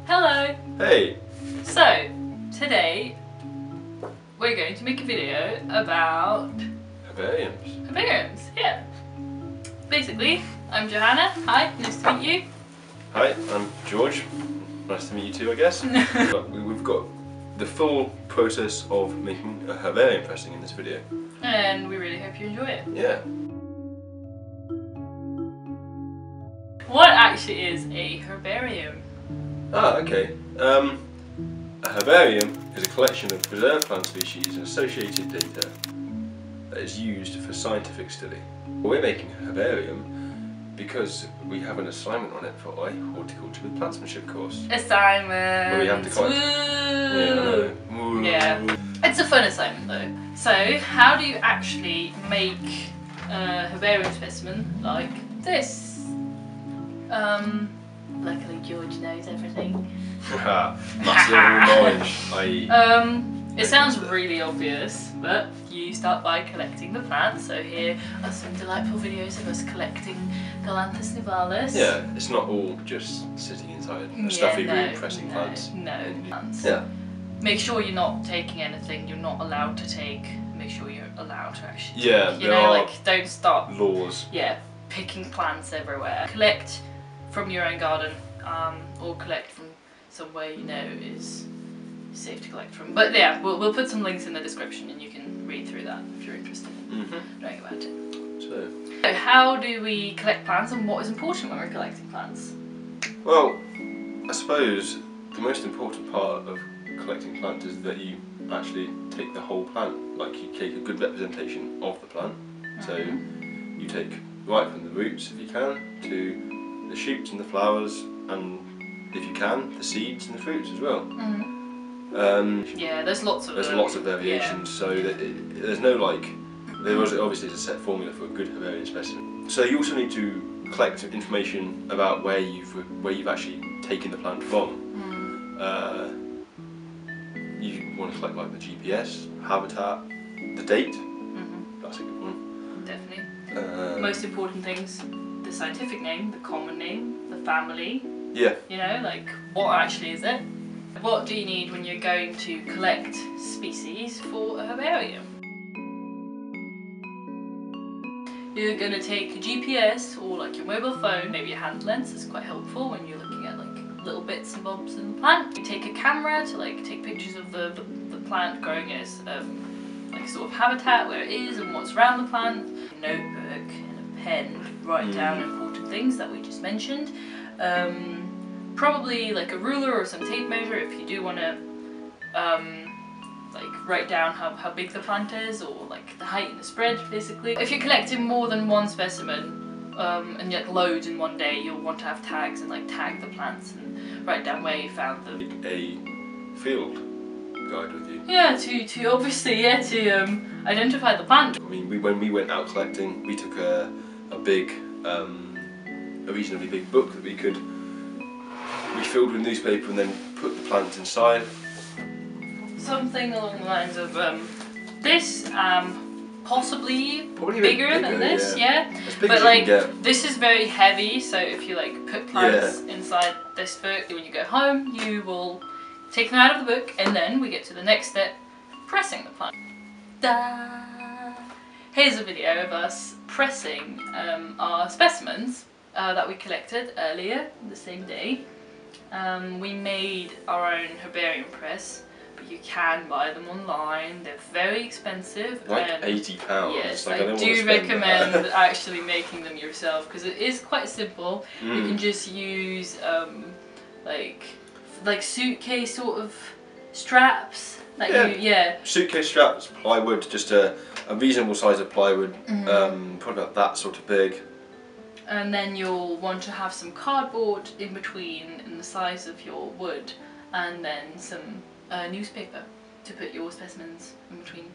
Hello! Hey! So, today we're going to make a video about Herbariums. herbariums, yeah. Basically, I'm Johanna. Hi, nice to meet you. Hi, I'm George. Nice to meet you too, I guess. We've got the full process of making a herbarium pressing in this video. And we really hope you enjoy it. Yeah. What actually is a herbarium? Ah, okay. A herbarium is a collection of preserved plant species and associated data that is used for scientific study. We're making a herbarium because we have an assignment on it for our horticulture with plantsmanship course. Assignment! Where we have to collect. Woo! Yeah. It's a fun assignment though. So, how do you actually make a herbarium specimen like this? Luckily George knows everything. Massive knowledge. It sounds really obvious, but you start by collecting the plants. So here are some delightful videos of us collecting Galanthus nivalis. Yeah, it's not all just sitting inside a stuffy room pressing plants. No, plants. Yeah. Make sure you're not taking anything you're not allowed to take. Make sure you're allowed to actually Yeah, take. You know, like don't start laws. Yeah, picking plants everywhere. Collect from your own garden, or collect from somewhere you know is safe to collect from. But yeah, we'll put some links in the description and you can read through that if you're interested in knowing about it. So, how do we collect plants and what is important when we're collecting plants? well, I suppose the most important part of collecting plants is that you actually take the whole plant. Like you take a good representation of the plant. So you take right from the roots if you can to the shoots and the flowers, and if you can, the seeds and the fruits as well. Yeah, there's lots of variations, so that there's no like, there obviously is a set formula for a good herbarium specimen. So you also need to collect information about where you've actually taken the plant from. You want to collect like the GPS, habitat, the date. That's a good one. Definitely. Most important things: the scientific name, the common name, the family. Yeah. You know, like what actually is it? What do you need when you're going to collect species for a herbarium? You're going to take a GPS or like your mobile phone, maybe a hand lens is quite helpful when you're looking at like little bits and bobs in the plant. You take a camera to like take pictures of the plant growing in its like sort of habitat, where it is and what's around the plant. A notebook and a pen to write down important things that we just mentioned. Probably like a ruler or some tape measure if you do want to like write down how big the plant is, or like the height and the spread basically. If you're collecting more than one specimen and like loads in one day, you'll want to have tags and like tag the plants and write down where you found them. A field guide with you. Yeah, to obviously to identify the plant. I mean, when we went out collecting, we took a reasonably big book that we filled with newspaper and then put the plants inside. Something along the lines of this, possibly Probably bigger than this, yeah. As big but as like you can get. this is very heavy, so if you like put plants inside this book, when you go home, you will take them out of the book, and then we get to the next step, pressing the plant. Da! Here's a video of us pressing our specimens that we collected earlier the same day. We made our own herbarium press, but you can buy them online. They're very expensive. Like £80. Yes, like, I do recommend actually making them yourself because it is quite simple. You can just use like suitcase sort of straps. Suitcase straps, plywood, just a reasonable size of plywood, probably about that sort of big. And then you'll want to have some cardboard in between in the size of your wood, and then some newspaper to put your specimens in between.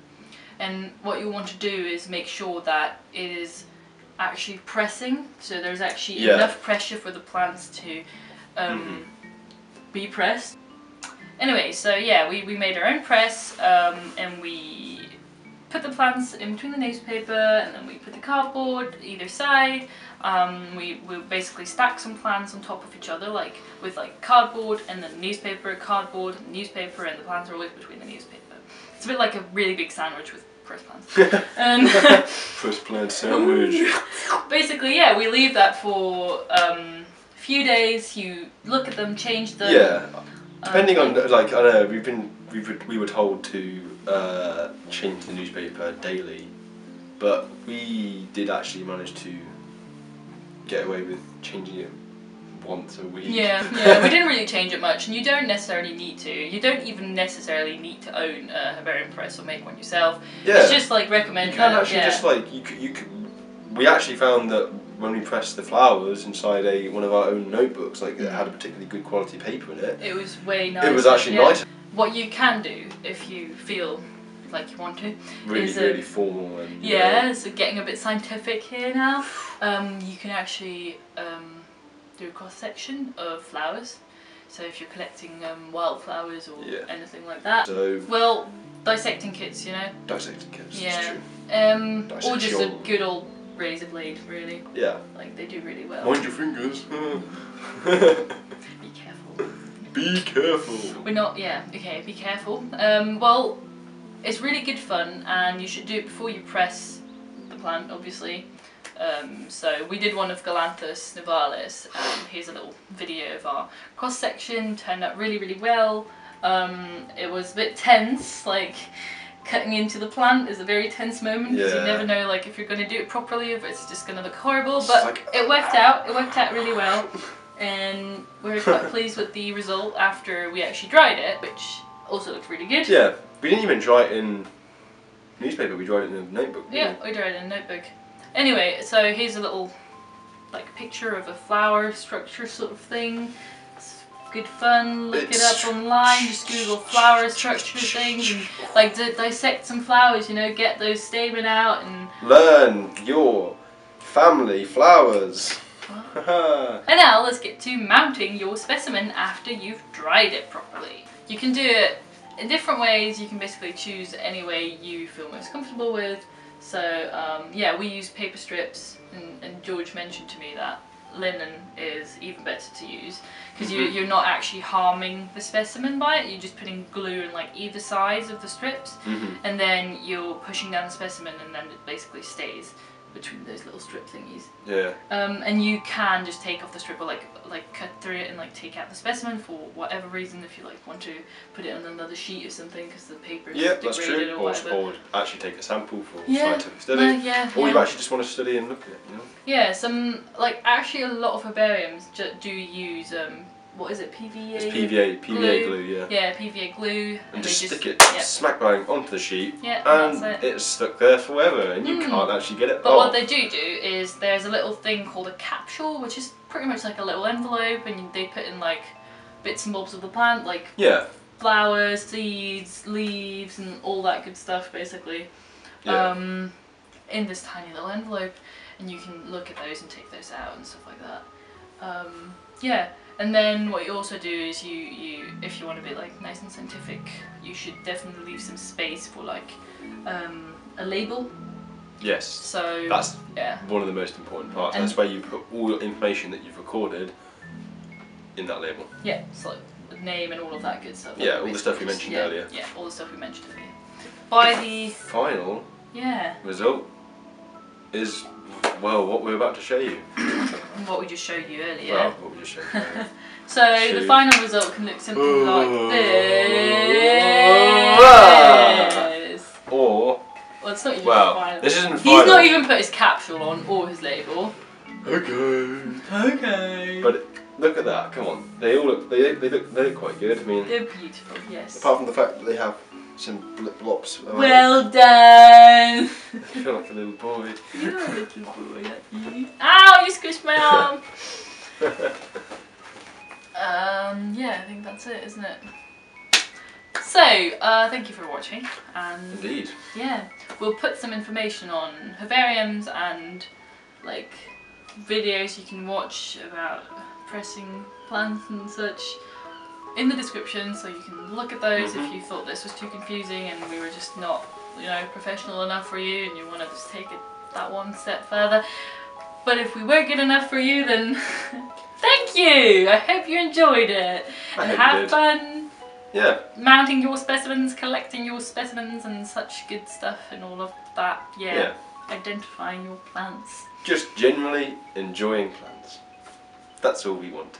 And what you'll want to do is make sure that it is actually pressing, so there's actually enough pressure for the plants to be pressed. Anyway, so yeah, we made our own press, and we put the plants in between the newspaper, and then we put the cardboard either side. We basically stack some plants on top of each other, like with like cardboard and then newspaper, cardboard, newspaper, and the plants are always between the newspaper. It's a bit like a really big sandwich with press plants. And press plant sandwich. Basically, yeah, we leave that for a few days. You look at them, change them. Yeah, depending on, like, I don't know, we were told to change the newspaper daily, but we did actually manage to get away with changing it once a week. Yeah, we didn't really change it much, and you don't necessarily need to. You don't even necessarily need to own a herbarium press or make one yourself. Yeah. It's just like recommended. You can actually just like, you could, we actually found that when we pressed the flowers inside one of our own notebooks, like it had a particularly good quality paper in it. It was way nicer. It was actually nicer. What you can do if you feel like you want to is really formal and so getting a bit scientific here now. You can actually do a cross section of flowers. So if you're collecting wildflowers or anything like that, well, dissecting kits, you know. Dissecting kits. Yeah. It's true. Or just a good old razor blade, really. Yeah. Like they do really well. Mind your fingers. Be careful. Be careful. We're not. Yeah. Okay. Be careful. Well, it's really good fun, and you should do it before you press the plant, obviously. So we did one of Galanthus nivalis, and here's a little video of our cross section. Turned out really, really well. It was a bit tense, like cutting into the plant is a very tense moment because you never know, like, if you're going to do it properly, if it's just going to look horrible. But like, it worked out. It worked out really well, and we're quite pleased with the result after we actually dried it, which also looked really good. Yeah, we didn't even dry it in newspaper. We dried it in a notebook. Yeah, we dried it in a notebook. Anyway, so here's a little like picture of a flower structure sort of thing. It's good fun. Look it up online. Just Google flower structure things and like dissect some flowers. You know, get those stamen out and learn your family flowers. And now let's get to mounting your specimen after you've dried it properly. You can do it in different ways. You can basically choose any way you feel most comfortable with. So yeah, we use paper strips, and George mentioned to me that linen is even better to use because you're not actually harming the specimen by it. You're just putting glue in like either sides of the strips, and then you're pushing down the specimen, and then it basically stays between those little strip thingies. Yeah. And you can just take off the strip or like cut through it and like take out the specimen for whatever reason, if you like want to put it on another sheet or something because the paper is degraded that's true. or whatever. Or actually take a sample for scientific study. Or you actually just want to study and look at it, you know? Yeah, some like actually a lot of herbariums do use what is it, PVA? It's PVA glue, yeah. Yeah, PVA glue. And just stick it smack bang onto the sheet, and it's stuck there forever, and you can't actually get it But what they do is there's a little thing called a capsule, which is pretty much like a little envelope, and they put in like bits and bobs of the plant, like flowers, seeds, leaves, and all that good stuff, basically, in this tiny little envelope, and you can look at those and take those out and stuff like that. Yeah. And then what you also do is you if you want to be like nice and scientific, you should definitely leave some space for like a label. Yes. So that's one of the most important parts. That's where you put all your information that you've recorded in that label. Yeah, so like the name and all of that good stuff. Yeah, all the stuff we mentioned earlier. Yeah, all the stuff we mentioned earlier. By the final result is, well, what we're about to show you. What we just showed you earlier. Well, what we just showed you earlier. So the final result can look something like this. Or, well, it's not even final. This isn't final. He's not even put his capsule on or his label. Okay. But look at that. Come on. They all look. They look quite good. I mean, they're beautiful. Yes. Apart from the fact that they have some blip-blops. Well done! I feel like a little boy. You're a little boy, aren't you? Ow! You squished my arm! Yeah, I think that's it, isn't it? So, thank you for watching, and indeed, yeah, we'll put some information on herbariums and like videos you can watch about pressing plants and such in the description, so you can look at those if you thought this was too confusing and we were just not you know, professional enough for you and you want to just take it that one step further. But if we weren't good enough for you, then thank you! I hope you enjoyed it. And have fun mounting your specimens, collecting your specimens and such good stuff and all of that. Yeah. Identifying your plants. Just generally enjoying plants. That's all we want.